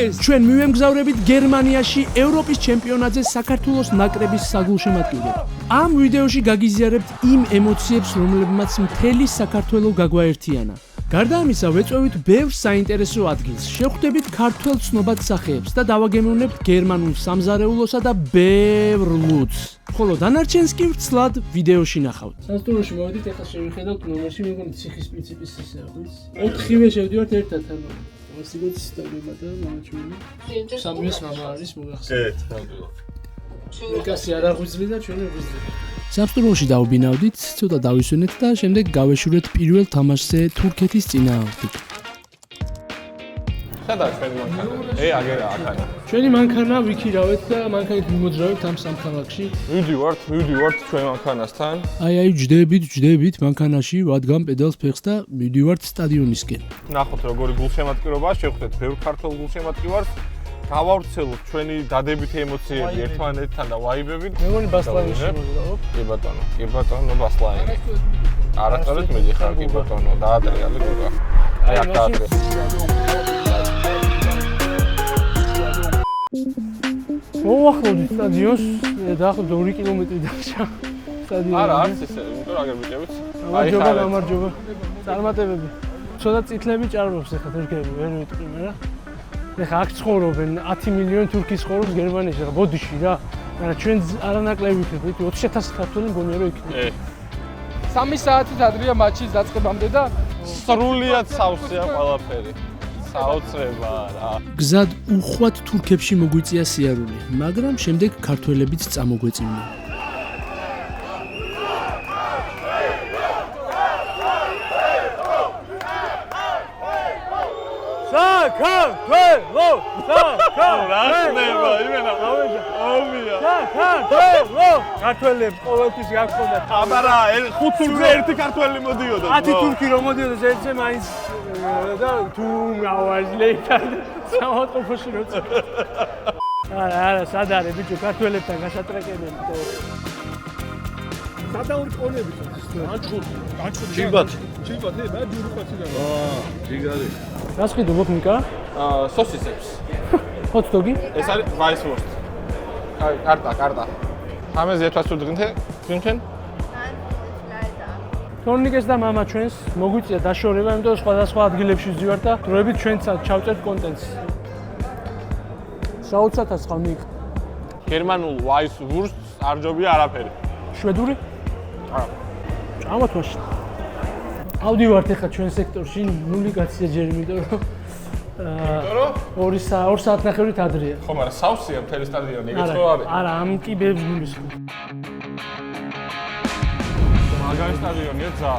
ეს ჩვენ მივემგზავრებით გერმანიაში ევროპის ჩემპიონატზე საქართველოს ნაკრების საგულშემატკივრად. ამ ვიდეოში გაგიზიარებთ იმ ემოციებს, რომლებმაც მთელი საქართველო გაგვაერთიანა. გარდა ამისა, ვეწვევით ბევრ საინტერესო ადგილს, შევხვდებით ქართველ ცნობად სახეებს და დავაგემოვნებთ გერმანულ სამზარეულოსა და ბევრ ლუდს. ხოლო დანარჩენს კი ვცლად ვიდეოში ნახავთ. სასტუმროში მოვედით, ახლა შევიხედავთ ნომერში, მეგონი ციხის პრინციპის ისეა, ხვის? 4-ვე შევდივართ ერთად, ანუ ასიგოც სტაბილურა და მამაჩვენი. სამიოს მამა არის მოგახსენეთ. ეკასი არ აღვიძლი და ჩვენ ვიღვიძლი. სასტუმროში დავბინავდით, ცოტა დავისვენეთ და შემდეგ გავეშურეთ პირველ თამაშზე თურქეთის წინააღმდეგ. სადაა ჩვენი მანქანა? აგერა აქანა. ჩვენი მანქანა ვიქირავეთ და მანქანით მიმოძრავებთ ამ სამ ქალაქში. ვიდივართ ჩვენ მანქანასთან. აი, ჯდებით მანქანაში, ვადგამ პედალს ფეხს და მივდივართ სტადიონისკენ. ნახოთ როგორი გულშემატკივრობაა, შევხვდეთ ბევრ ქართულ გულშემატკივარს. გავავრცელოთ ჩვენი დადებითი ემოციები ერთმანეთთან და ვაიბებით. მეგონი ბასლაინში შემოძრავობ. კი ბატონო, ბასლაინი. არასწორად მიდიხარ, კი ბატონო, დაატრიალე გოგა. აი აქ დაატრიალე. მოვახლოვდით სტადიონს, დაახლოებით 2 კილომეტრი დარჩა სტადიონი. არა, არც ესე, იმიტომ აგერ ვიჭებით. გამარჯობა. წარმატებები. ცოტა წითლები ჭარბობს ახლა თურქები, ვერ ვიტყვი, მაგრამ ეხლა აქ ცხოვრობენ 10 მილიონი თურქი ცხოვრობს გერმანიაში, ახლა ბოდიში რა. მაგრამ ჩვენ არანაკლები ვიქნებით, 20,000 ქართველი მგონია რომ იქნება. 3 საათით ადრეა მატჩის დაწყებამდე და სრულიად სავსეა ყველაფერი. საოცრება რა. გზად უხვად თურქებში მოგვიწია სიარული, მაგრამ შემდეგ ქართველებიც წამოგვეწინენ. საქართველო! რახდება, იმენა. ომია. ქართველებს ყოველთვის გაგხონდათ. აბარა, 5 თურქზე ერთი ქართველი მოდიოდა. 10 თურქი რომ მოდიოდა ზეცე მაინც და თუ გავაძლეითა სამოყოფოში როცა. არა, სად არის ბიჭო, ქართველებთან გასატრაკებელი. სადაურყონებით აჩხუდი. ჯიბათი, მე დურუხაციდან. ჯიგარი. გასყიდო ბოქნიკა? სოსისებს. ჰოთ-დოგი? ეს არის ვაისვურსტ. კარტა. ამაზე ეთვას ვდგინთენ? თორნიკეს და მამა ჩვენს მოგვიწია დაშორება, იმიტომ სხვადასხვა ადგილებში ვზივართ და დროებით ჩვენც ჩავწერთ კონტენტს. საოცრად ხავნიკ. გერმანულ ვაისვურსტს არ ჯობია არაფერი. შვედური? არა. ჭამოთ მაშინ. ავდივართ ახლა ჩვენ სექტორში, ნული გაცია ჯერ იმიტომ რომ 2 საათნახევრით ადრეა. ხომ არა, სავსეა მთელი სტადიონი, ეგეც ხო არის? არა, ამ კი ბებს გულისხმობ. მაგარი სტადიონია ძა.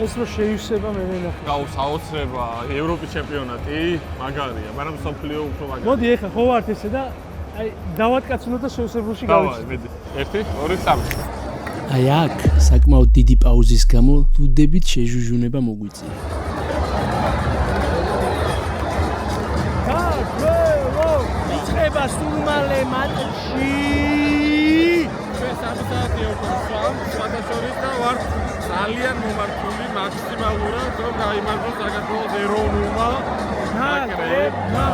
ეს რო შეივსება მე ვენახე. გაუ საოცრება, ევროპის ჩემპიონატი, მაგარია, მაგრამ სოფლიო უფრო მაგარია. მოდი ახლა ხო ვართ ესე და აი დავატკაცნოთ და შევსებულში გავიცი. მედი. 1, 2, 3. აი აქ საკმაოდ დიდი პაუზის გამო ლუდებით შეჟუჟუნება მოგვიწია. ქართველო! იწყება სულმალე მატჩი! ჩვენ 3 საათი უკვე სხვადასხვა და ვარ ძალიან მომართული მაქსიმალურად რომ გაიმარჯვოს საქართველოს ეროვნულმა ნაკრებმა.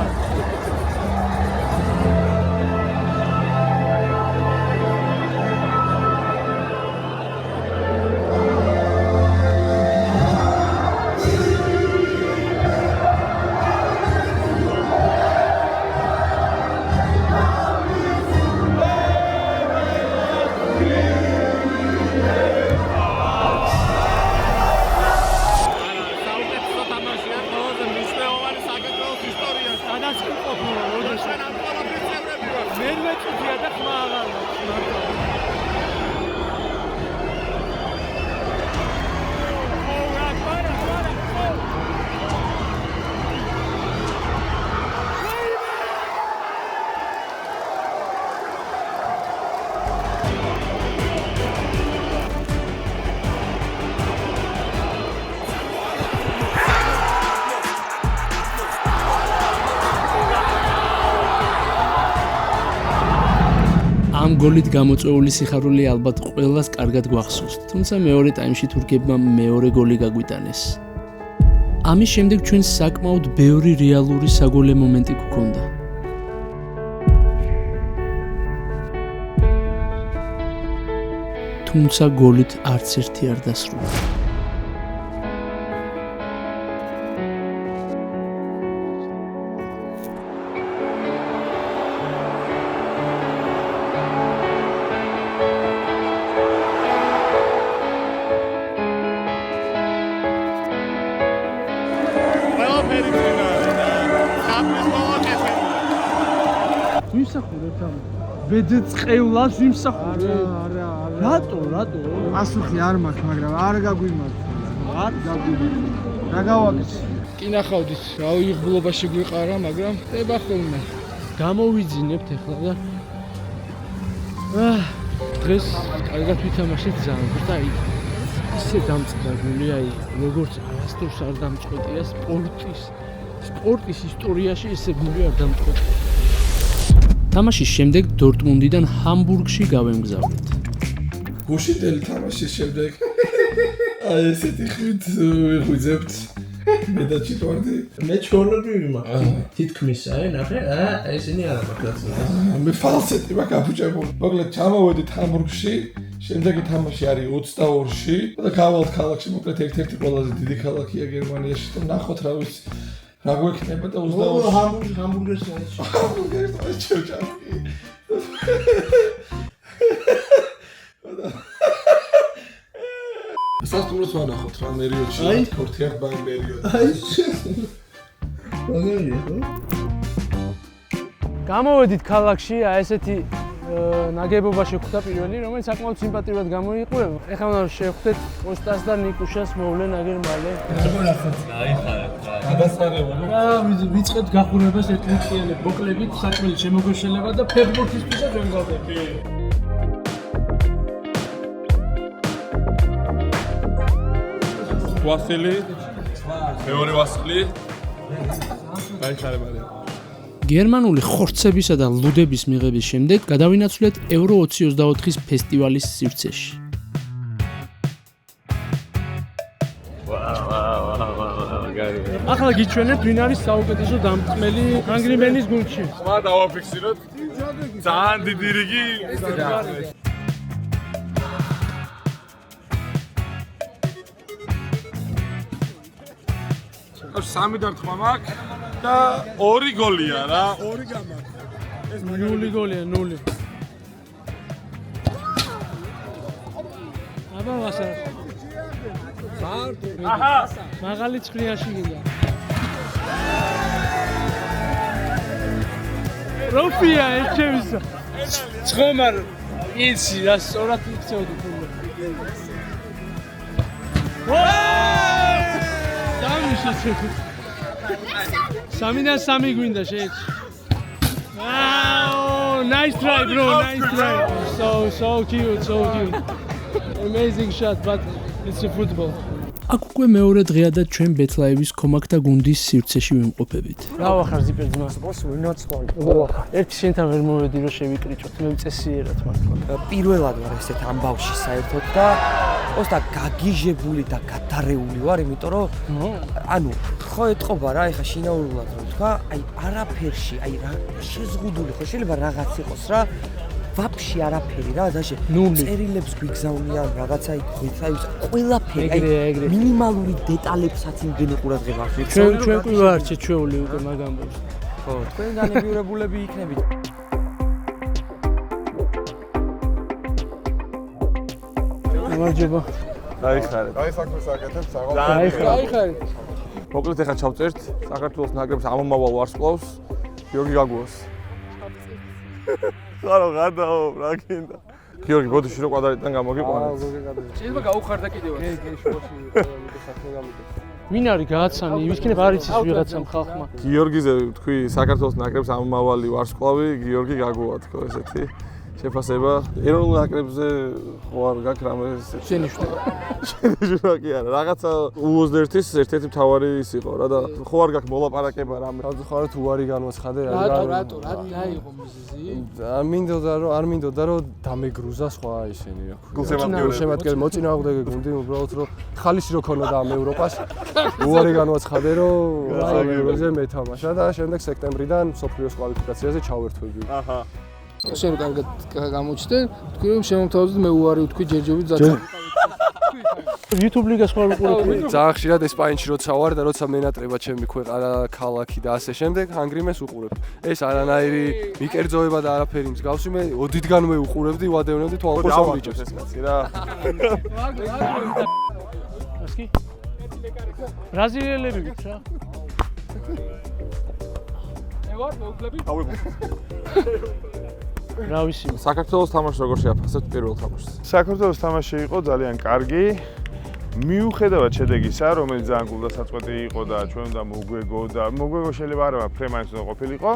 ამ გოლით გამოწვეული სიხარული ალბათ ყველას კარგად გვახსოვს, თუმცა მეორე ტაიმში თურქებმა მეორე გოლი გაგვიტანეს. ამის შემდეგ ჩვენს საკმაოდ ბევრი რეალური საგოლე მომენტი გვქონდა. თუმცა გოლით არც ერთი არ დასრულდა. ვიმსახურებ ამ ბედწყევლას ვიმსახურებ. არა. რატო? პასუხი არ მაქვს, მაგრამ არ გაგვიმართლა. არ გაგვიმართლა. რა გავაკეთე? კი ნახავდით, რა უიღბლობაში გვიყარა, მაგრამ ხდება ხოლმე. გამოვიძინებთ ახლა და დღეს კარგად ვითამაშეთ ზანგს და ისე დამწყდებული, როგორც არასდროს არ დამწყვეტია სპორტის ისტორიაში ესე გული არ დამწყვეტია. თამაშის შემდეგ დორტმუნდიდან ჰამბურგში გავემგზავრეთ. გუშინდელი თამაშის შემდეგ აი ესეთი ხვით ვიღვიძებთ მე და ჩიტვარდი მე ჩვეულებრივი მაქვს თითქმის ნახე ესენი არა მაქვს მე ფალსეტი მაქვს აფუჭებული მოკლედ ჩამოვედით ჰამბურგში შემდეგი თამაში არის 22-ში და გავალთ ქალაქში მოკლედ ერთ-ერთი ყველაზე დიდი ქალაქია გერმანიაში და ნახოთ რა ვიცი რა გვექნება და 22-ში ჰამბურგერს ჩოჭარი სასტუმროს ვანახოთ რა მერიოდში ქორთიან ბაი მერიოდი გამოვედით ქალაქში, ესეთი ნაგებობაში ხვდა პირველი, რომელიც საკმაოდ სიმპათიურად გამოიყურება. ეხლა უნდა შევხვდეთ კოსტას და ნიკუშას მოვლენ აგერ მალე. ვიწყებთ გახურებას ეთნიკიანებ მოკლებით საჭმელი შემოგვეშელება და ფეხბურთისთვისაც ვერ გავდები. ვასილი მეორე ვასილი გაიხარებადა გერმანული ხორცებისა და ლუდების მიღების შემდეგ გადავინაცვლეთ ევრო 2024-ის ფესტივალის სივრცეში. ახლა გიჩვენებთ ვინ არის საუკეთესო დამწმელი ანგრიმენის გუნდში. სხვა დავაფიქსიროთ ძალიან დიდი რიგი სამი დარტყმა მაქვს და 2 გოლია რა. 2 გამაქვს. 0 გოლია 0. აბა ვასარ. აჰა. მაღალი ცხრიაში გინდა. როფია ეჩევისა. ცხომარ იცი რა სწორად იქცეოდი თუნდაც. Samina Sami gwinda shit. Wow, nice try bro, nice try. So cute. Amazing shot, but it's a football. აქ უკვე მეორე დღეა და ჩვენ ბეთლაევის კომაქტა გუნდის სივრცეში ვიმყოფებით. რა ვახარ ზიპერ ძმა? ერთი შენთან ვერ მოვედი რომ შევიკრიჭოთ, მე მწესიერად მართლა. პირველად ვარ ესეთ ამბავში საერთოდ და ოსტა გაგიჟებული და გადარეული ვარ, იმიტომ რომ ანუ ხო ეთყობა რა, ეხა შინაურულად რომ თქვა, აი არაფერში, აი რა შეზღუდული ხო შეიძლება რაღაც იყოს რა. ვაფშე არაფერი რა დაშე წერილებს გვიგზავნიან რაღაცა იქ ყველაფერი აი მინიმალური დეტალებსაც იმდენი ყურადღება აქვს ჩვენ კი ვარ შეჩეული უკვე მაგ ამბავს ხო თქვენ განებიურებულები იქნებით გამარჯობა გაიხარეთ აი საქმეს აკეთებ გაიხარეთ მოკლედ ახლა ჩავწერთ საქართველოს ნაკრებს ამომავალ ვარსკვლავს გიორგი გაგუას ხარო გადაო რა გინდა გიორგი ბოდიში რო კვადრატიდან გამოგიყვანეთ შეიძლება გაუხარდა კიდევ კი შუაში საქმე გამიგეთ ვინ არის გააცანი ვისკინებ არ იცის ვიღაცამ ხალხმა გიორგიზე თქვი საქართველოს ნაკრებს ამომავალი ვარსკვლავი გიორგი გაგუა თქო ესეთი შეფასება ეროვნულ ნაკრებზე ხო არ გაქვს რამე შენიშნება. შენიშნება კი არა რაღაცა U21-ის ერთ-ერთი მთავარი ის იყო რა და ხო არ გაქვს მოლაპარაკება რამე ხარ თუ უარი განვაცხადე რატო დაიღო მიზეზი? არ მინდოდა რომ დამეგრუზა სხვა ისინი გულშემატკივრები მოწინააღმდეგე გუნდი უბრალოდ რომ ხალისი რო ქონოდა ამ ევროპას უარი განვაცხადე რომ ევროზე მეთამაშა და შემდეგ სექტემბრიდან სოფლიოს კვალიფიკაციაზე ჩავერთვები. აჰა შენ კარგად გამოჩნდა, თქვი რომ შემოთავაზეთ მე უარი ვთქვი ჯერჯერობით ზაცა. YouTube ლიგას ხარ უყურებ? ძალიან ხშირად ესპანეთში როცა ვარ და როცა მენატრება ჩემი ქვეყანა, ქალაქი და ასე შემდეგ, ანგრიმეს უყურებ. ეს არანაირი მიკერძოება და არაფერი მსგავსი მე ოდითგანვე უყურებდი, ვადევნებდი თვალყურს ამიჭებს ეს კაცი რა. ასკი? ბრაზილიელები გიქ რა? ვარ მეუკლები? რა ვიცი. საქართველოს თამაში როგორ შეაფასებთ პირველ თამაშს? საქართველოს თამაში იყო ძალიან კარგი. მიუხედავად შედეგისა, რომელიც ძალიან გულდასაწყვეტი იყო და ჩვენ უნდა მოგვეგო და მოგვეგო შეიძლება არა, ფრემაინც უნდა ყოფილიყო.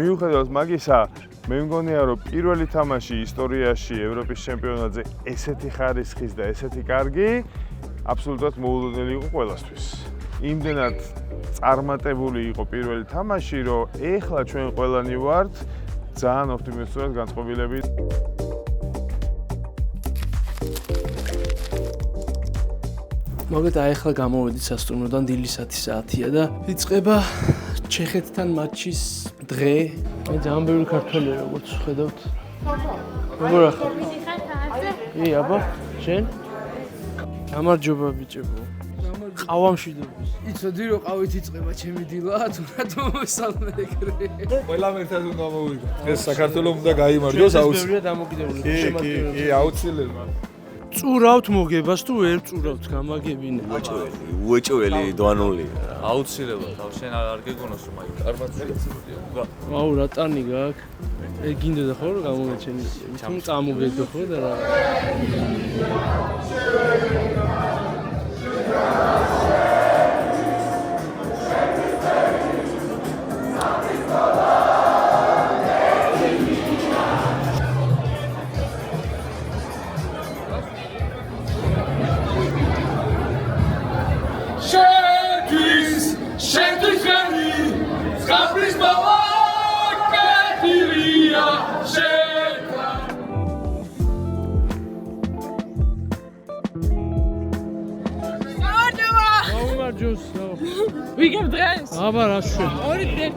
მიუხედავად მაგისა, მე მგონია რომ პირველი თამაში ისტორიაში ევროპის ჩემპიონატზე ესეთი ხარისხის და ესეთი კარგი აბსოლუტურად მოულოდნელი იყო ყველასთვის. იმდენად წარმატებული იყო პირველი თამაში, რომ ეხლა ჩვენ ყველანი ვართ ძალიან ოპტიმისტურად განწყობილებით. მოგეთ ახლა გამოვედით სასტუმროდან დილის 10 საათია და იწყება ჩეხეთთან მატჩის დღე. მე ძალიან ბევრი ქართველია როგორც ხედავთ. როგორ ახლა? აბა, შენ? გამარჯობა ბიჭებო. ყავამშვიდობის. იცოდი რომ ყავით იწყება ჩემი დილა, თუნდაც მოსალმეგრე. ყველამ ერთად უნდა მოვიგო. ეს საქართველოს უნდა გაიმარჯვოს აუცილებლად. ბევრია დამოკიდებული. კი, აუცილებლად. წურავთ მოგებას თუ ვერ წურავთ გამაგებინე. უეჭველი დვანული. აუცილებლად, შენ არ გეგონოს რომ აი წარმატებია. აუ რა ტანი გაქვს? გინდოდა ხო რომ გამოგეჩენი? თუმ წამოგედო ხო და რა. ვიგებ დღეს? აბა რა შვები?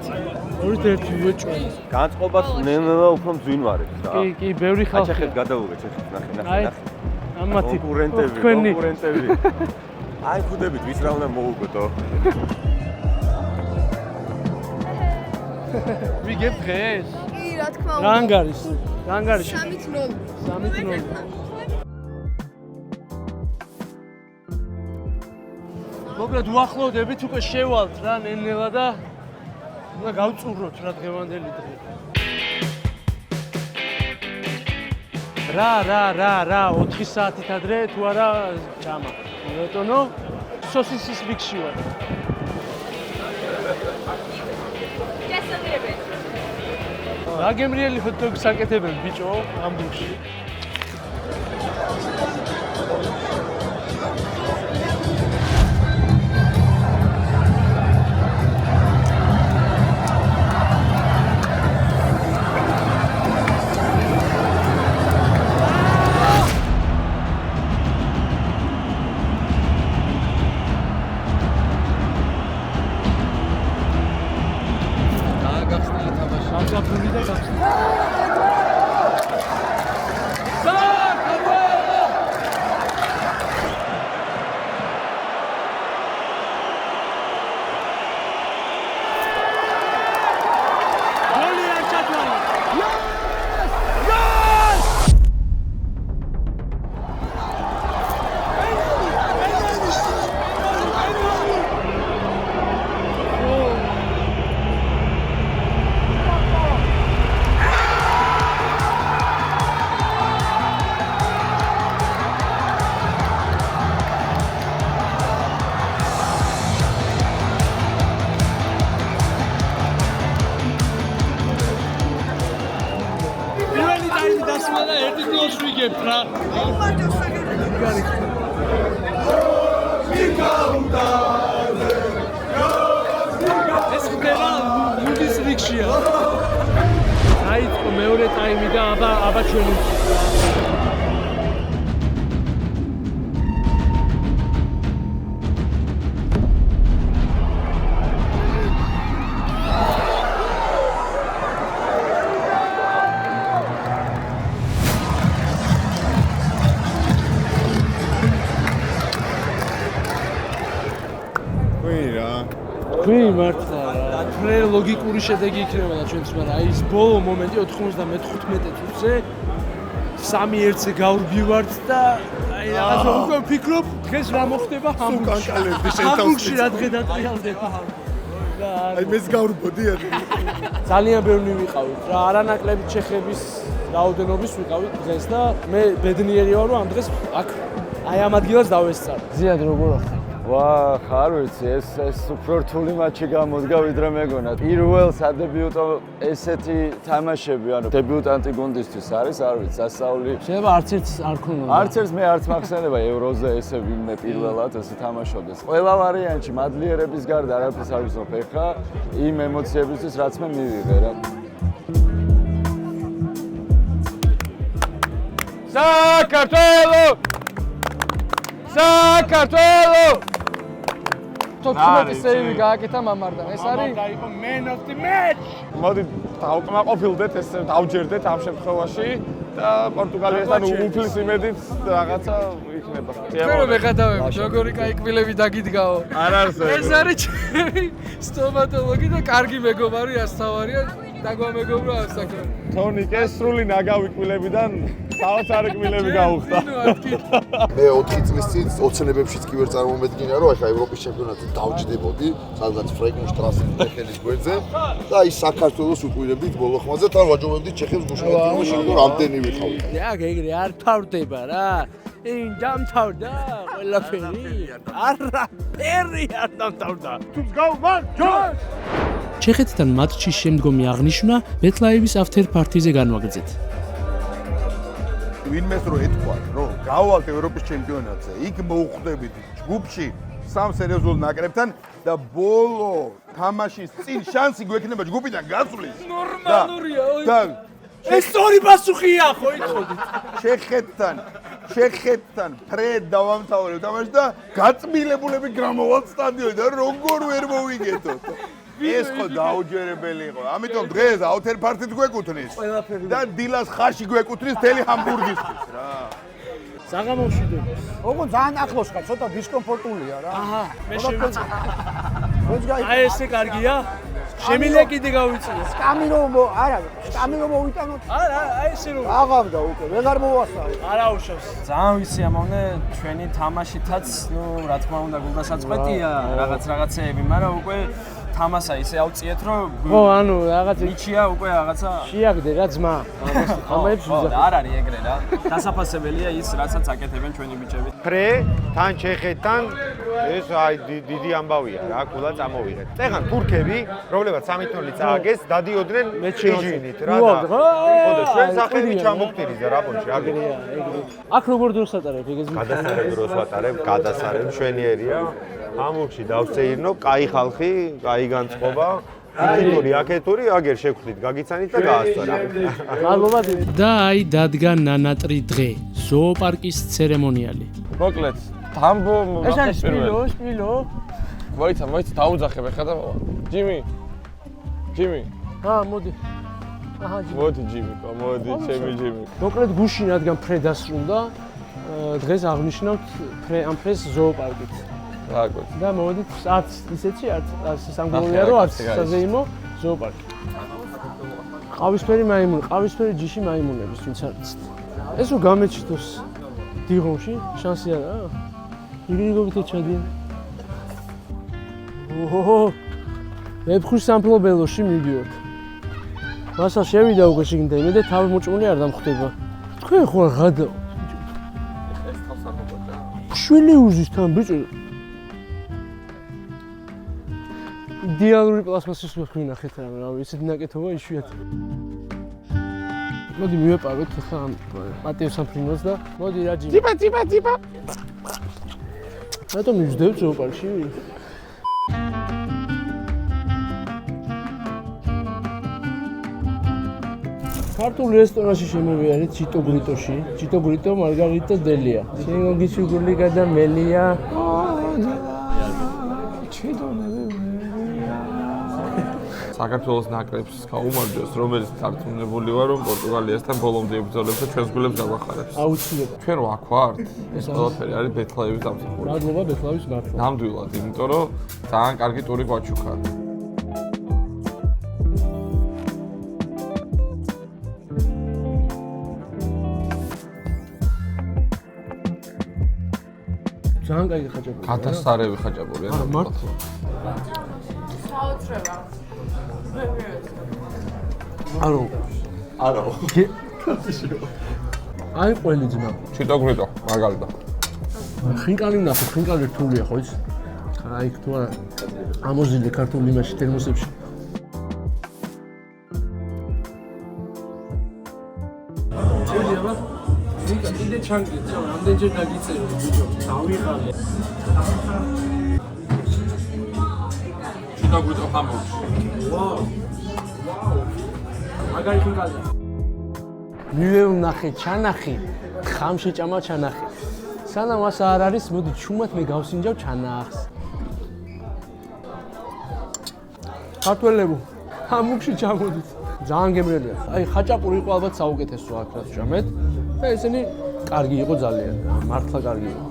2-1 ვეჭველი. განწყობას ნელა უფრო მძვინ ვარეთ რა. კი, ბევრი ხალხი. აჩახეთ გადავუღე ჩეხეთ ნახე. ამათი კონკურენტები. აი ხუდებით ვის რა უნდა მოუგდო. ვიგებ დღეს? კი, რა თქმა უნდა. რა ანგარიშ? 3-0. 3-0. მოგეთ უახლოვდებით უკვე შევალთ რა ნელ-ნელა და უნდა გავწუროთ რა დღევანდელი დღე. რა 4 საათით ადრე თუ არა ჭამა. ბატონო სოსისის ბიქში ვარ. რა გემრიელი ჰოთ-დოგს აკეთებენ ბიჭო ამბულში. ერთი გოლს ვიგებთ რა. ეს ხდება ლუდის რიგშია. აიწყო მეორე ტაიმი და აბა ჩვენი ვინ მართლა რა ფრე ლოგიკური შედეგი იქნებოდა ჩვენთვის, მაგრამ აი ეს ბოლო მომენტი 95 წუთზე 3-1-ზე გავრბივართ და აი რაღაცა უკვე ვფიქრობ დღეს რა მოხდება ჰამბურგში რა დღე დატრიალდება აი მეც გავრბოდი ძალიან ბევრი ვიყავით რა არანაკლები ჩეხების რაოდენობის ვიყავით დღეს და მე ბედნიერი ვარ რომ ამ დღეს აქ აი ამ ადგილას დავესწარ ზიად როგორ ახლა ვახ, არ ვიცი, ეს უფრო რთული მატჩი გამოდგა ვიდრე მეგონა. პირველ სადებიუტო ესეთი თამაშები, ანუ დებიუტანტი გუნდისთვის არის, არ ვიცი, სასწაული. შეიძლება არც ერთს არ ქონოდა. არც ერთს მე არც მახსენდება ევროზე ესე ვინმე პირველად ესე თამაშობდეს. ყველა ვარიანტში მადლიერების გარდა არაფერს არ ვიცნობ ეხა იმ ემოციებისთვის, რაც მე მივიღე რა. საქართველო! საქართველო! თოქუმეტი სეივი გააკეთა მამარდან. ეს არის გაიყო man of the match. მოდი დავკმაყოფილდეთ ეს დავჯერდეთ ამ შემთხვევაში და პორტუგალიასთან უფლის იმედით რაღაცა იქნება. თქვენ მეგადავებით როგორი кай კბილები დაგიდგაო. არ არსებობს. ეს არის ჩემი სტომატოლოგი და კარგი მეგობარი ასთავარია დაგვამეგობრა ამ საქმე. თონიკე სრული ნაგავი კბილებიდან საოცარი კბილები გაუხდა. მე 4 წლის წინ ოცნებებშიც კი ვერ წარმომედგინა რომ ახლა ევროპის ჩემპიონატზე დავჯდებოდი, სადღაც ფრეკენშტრასის ტეხელის გვერდზე და აი საქართველოს უყურებდით ბოლო ხმაზე, თან ვაჯობებდით ჩეხებს გუშინათურში, რომ რამდენი ვიყავით. რა გეგრე არ თავდება რა. ინ დამთავრდა ყველაფერი. არაფერი არ დამთავრდა. თუ გავმარ ჯონ ჩეხეთთან მატჩის შემდგომი აღნიშვნა ბეთლაევის after party-ზე განვაგრძეთ. ვინმეს რო ეთქვა, რომ გავალთ ევროპის ჩემპიონატზე, იქ მოუხვდებით ჯგუფში სამ სერიოზულ ნაკრებთან და ბოლო თამაშის წინ შანსი გვექნება ჯგუფიდან გასვლის. ნორმალურია, და ეს სწორი პასუხია ხო იცოდით. ჩეხეთთან ფრედ დავამთავრებ თამაშს და გაწმილებულები გამოვალთ სტადიონიდან, როგორ ვერ მოვიგეთოთ. ეს ხო დაუჯერებელი იყო. ამიტომ დღეს after party-ს გვეკუთვნის. და დილას ხაში გვეკუთვნის თელი ჰამბურგისთვის რა. საღამოში დებს. ოღონდ ძალიან ახლოს ხარ, ცოტა დისკომფორტულია რა. აჰა, მე შევიცი. აი ესე კარგია? შემიძლია კიდე გავიწიო. სკამირო არა, სკამირო მოვიტანოთ. არა, აი ესე რომ აღავდა უკვე, ვეღარ მოვასწავლე. არა უშავს. ძალიან ვიცი ამოვნე ჩვენი თამაშითაც, ნუ რა თქმა უნდა გულდასაწყვეტია, რაღაცეები, მაგრამ უკვე თამასა ისე ავწიეთ რომ ხო ანუ რაღაც იჩია უკვე რაღაცა შეაგდე რა ძმა ამაებს ვიზახ არ არის ეგრე რა დასაფასებელია ის რასაც აკეთებენ ჩვენი ბიჭები ფრე თან ჩეხეთთან ეს აი დიდი ამბავია რა კულა წამოვიღეთ წეგან თურქები რომლებაც 3-0 წააგეს დადიოდნენ მეჩინით რა და ხოდა ჩვენ სახელი ჩამოგტირიზა რა პონჩი აგრია აქ როგორ დროს ატარებ ეგეც გადასარევ დროს ვატარებ გადასარევ მშვენიერია ამურში დავწეირნო, კაი ხალხი, კაი განწყობა, იქითური, აქეთური, აგერ შევხვდით, გაგიცანით და გაასწორა. მადლობა. და აი დადგა ნანატრი დღე, ზოოპარკის ცერემონიალი. მოკლედ, თამბო ეს არის სპილო. მოიცა, დაუძახებ ახლა და ჯიმი. მოდი. აჰა, მოდი ჯიმი, მოდი, ჩემი ჯიმი. მოკლედ გუშინ რადგან ფრე დასრულდა, დღეს აღნიშნავთ ფრეს ზოოპარკით. და მოვედით არც ისეთი არც სამგლოვია რომ არც საზეიმო ზოოპარკი. ყავისფერი მაიმუნი, ყავისფერი ჯიში მაიმუნების ვინც არის. ეს რო გამეჩითოს დიღონში, შანსი არა? იგრიგობით ჩადიან. ოჰო. ვეფხვის სამფლობელოში მიდიოთ. მასა შევიდა უკვე შიგნით და იმედე თავი მოჭმული არ დამხვდება. თქვენ ხო ღადა. ეს თავს არ მოგდა. შვილი უზის თან ბიჭო. идеალური პლასმასის ვინახეთ რა, ისეთი ნაკეთობა იშვიათია. მოდი მივეპაროთ ხა პატიო სამფრინოს და მოდი რაჯი. ძიბა. რატომ მივждევ ზოოპარკში? ქართულ რესტორანში შემოვიარეთ ჩიტო ბრიტოში. ჩიტო ბრიტო მარგარიტა დელია. შენგოგი შუგურლიკა და მელია. საქართველოს ნაკრებს გაუმარჯოს, რომელიც დარწმუნებული ვარ, რომ პორტუგალიასთან ბოლომდე იბრძოლებს და ჩვენს გულებს გავახარებს. აუცილებლად. ჩვენ რა გვაქვს? ეს ყველაფერი არის ბეთლაევის დამსახურება. მადლობა ბეთლაევის მართლა. ნამდვილად, იმიტომ რომ ძალიან კარგი ტური გვაჩუქა. ძალიან კარგი ხაჭაპური. გადასარევი ხაჭაპურია. მართლა. საოცრება. არო. აი ყველი ძმა. ჩიტო ბრიტო, მარგალიტა. ხინკალი ნახო, ხინკალი რთულია ხო ის? აი თუ არა ამოზიდე ქართულ იმაში თერმოსებში. შეიძლება კიდე ჩანგეთ, რამდენჯერ დაგიწერო ბიჭო, დავიღალე. ჩიტო ბრიტო ხამო. ვაუ. მაგარი ხინკალია. მივევნახე ჩანახი, ხამში ჭამა ჩანახი. სანამ ასა არ არის, მოდი ჩუმად მე გავსინჯავ ჩანახს. ქართველებო, ამუქში ჩამოდით. ძალიან გემრიელია. აი ხაჭაპური იყო ალბათ საუკეთესო აქ რაც ჭამეთ და ესენი კარგი იყო ძალიან. მართლა კარგი იყო.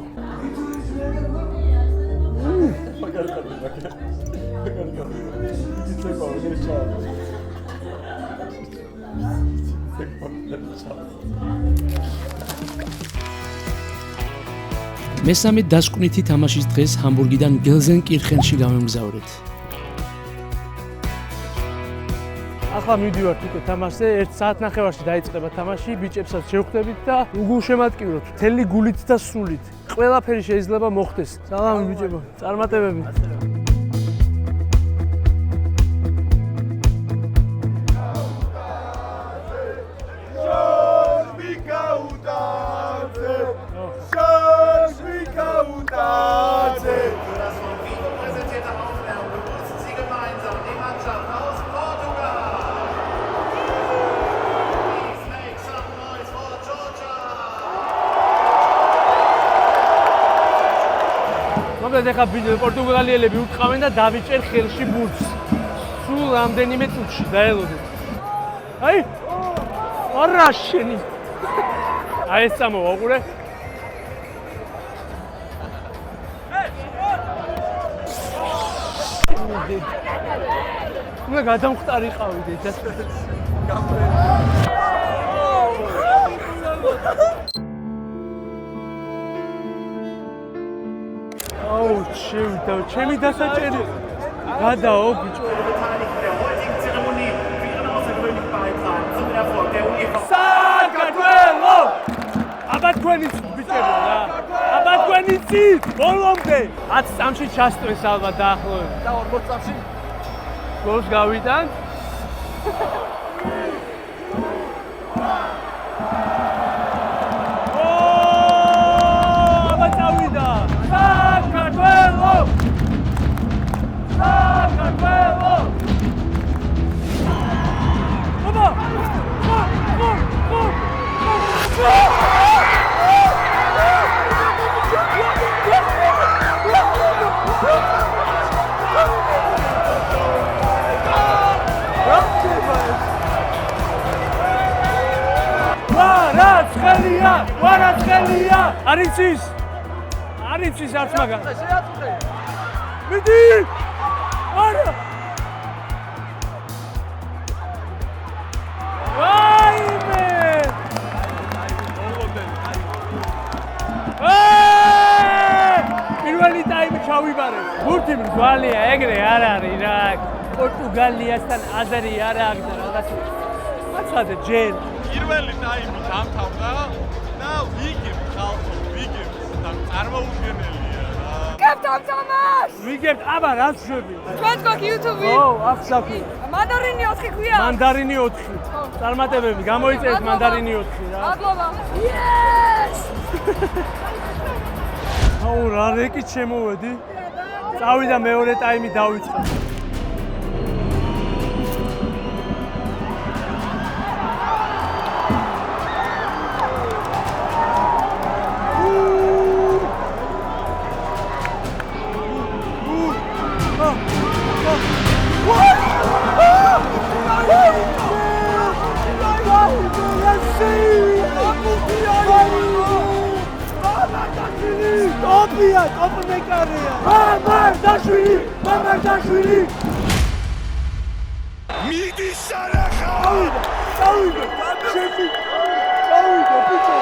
მესამე დასკვნითი თამაშის დღეს ჰამბურგიდან გელზენკირხენში გამემგზავრეთ. ახლა მივდივართ უკვე თამაშზე, 1 საათნახევარში დაიწყება თამაში, ბიჭებსაც შევხვდებით და უგულშემატკივროთ, მთელი გულით და სულით. ყველაფერი შეიძლება მოხდეს. სალამი ბიჭებო, წარმატებები. ეხა პორტუგალიელები უტყავენ და დავიჭერ ხელში ბურთს. სულ რამდენიმე წუთში დაელოდეთ. აი! არა შენი. აი ეს წამოვა უყურე. უნდა გადამხტარიყავიდე დასწრებით. აუ, შევიდა, ჩემი დასაჭერი. გადაო, ბიჭო. საქართველო! აბა თქვენი ბიჭებო რა. აბა თქვენი ცით, ბოლომდე. 10 წამში ჩასწრეს ალბათ დაახლოებით. და 40 წამში გოლს გავიტანთ. ვარაცხელია! არიცის! არიცის არც მაგა. შეაწუხე. მიდი! არა! ვაიმე! პირველი ტაიმი ჩავიბარე. ბურთი მრგვალია, ეგრე არ არის რა. პორტუგალიასთან აზარი არ აქვს და რაღაც. მაცადე ჯერ. პირველი ტაიმი დამთავრდა და ვიგებ ხალხო, ვიგებ და წარმოუდგენელია რა. ვიგებთ ამ თამაშს. ვიგებთ, აბა რას შვები? ჩვენ გვაქვს YouTube-ი. ო, აქვს საქმე. მანდარინი 4 ქვია. მანდარინი 4. წარმატებები, გამოიწერეთ მანდარინი 4 რა. მადლობა. Yes! აუ რა რეკით შემოვედი. წავიდა მეორე ტაიმი დავიწყე. Topia, topo mekaria. Mamardashvili, Mamardashvili. Midi Sharaxa. Sauida, chefi. Sauida, picho.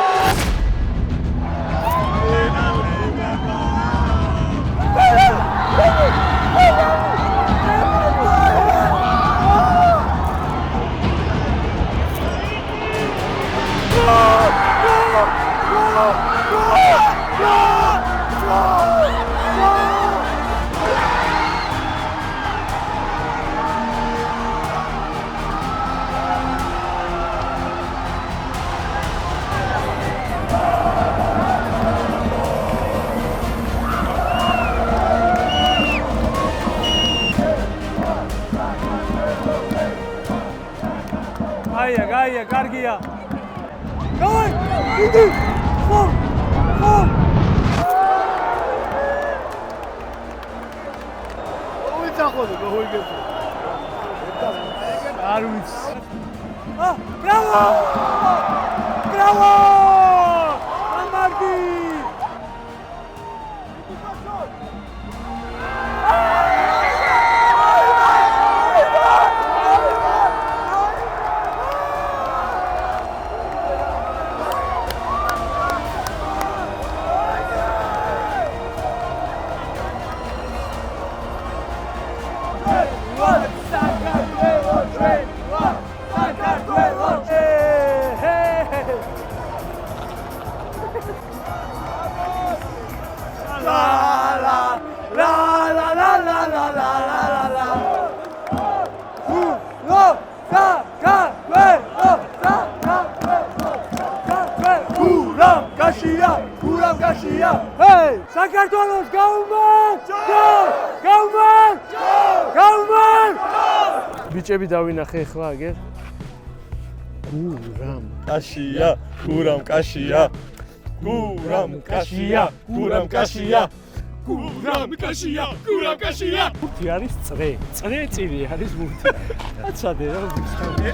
Gaia, Gargia. Давай! Иди! Хом! Хом! Ой, заходи, ой, гето. Арвиц. Браво! Браво! Амарди! საქართველოს გაუმარ! ბიჭები დავინახე ახლა აგერ. გურამ კაშია, გურამ კაშია. გურამ კაშია, გურამ კაშია. გურამ კაშია, გურამ კაშია. ბურთი არის წრე. წრე წირი არის ბურთი. აცადე რა ვიცხავდი.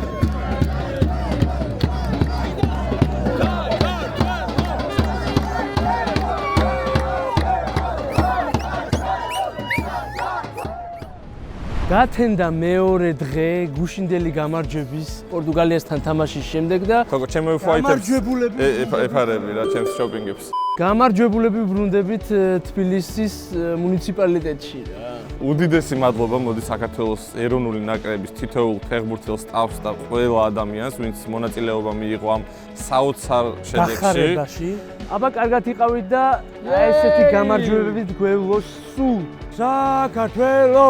გათენდა მეორე დღე გუშინდელი გამარჯვების პორტუგალიასთან თამაშის შემდეგ და ჩემი ფაიტერს ეფარები რა ჩემს შოპინგებს. გამარჯვებულები ბრუნდებით თბილისის მუნიციპალიტეტში რა. უდიდესი მადლობა მოდი საქართველოს ეროვნული ნაკრების თითოეულ ფეხბურთელ სტაფს და ყველა ადამიანს, ვინც მონაწილეობა მიიღო ამ საოცარ შედეგში. აბა კარგად იყავით და ესეთი გამარჯვებებით გვევლოს სულ საქართველო.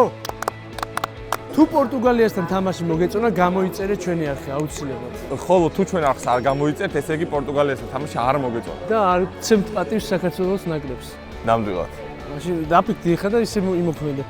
თუ პორტუგალიასთან თამაში მოგეწონა, გამოიწერეთ ჩვენი არხი აუცილებლად. ხოლო თუ ჩვენ არხს არ გამოიწერთ, ესე იგი პორტუგალიასთან თამაში არ მოგეწონა. და არ ცემთ პატივს საქართველოს ნაკრებს. ნამდვილად. მაშინ დაფიქრდი ხა და ისე იმოქმედე.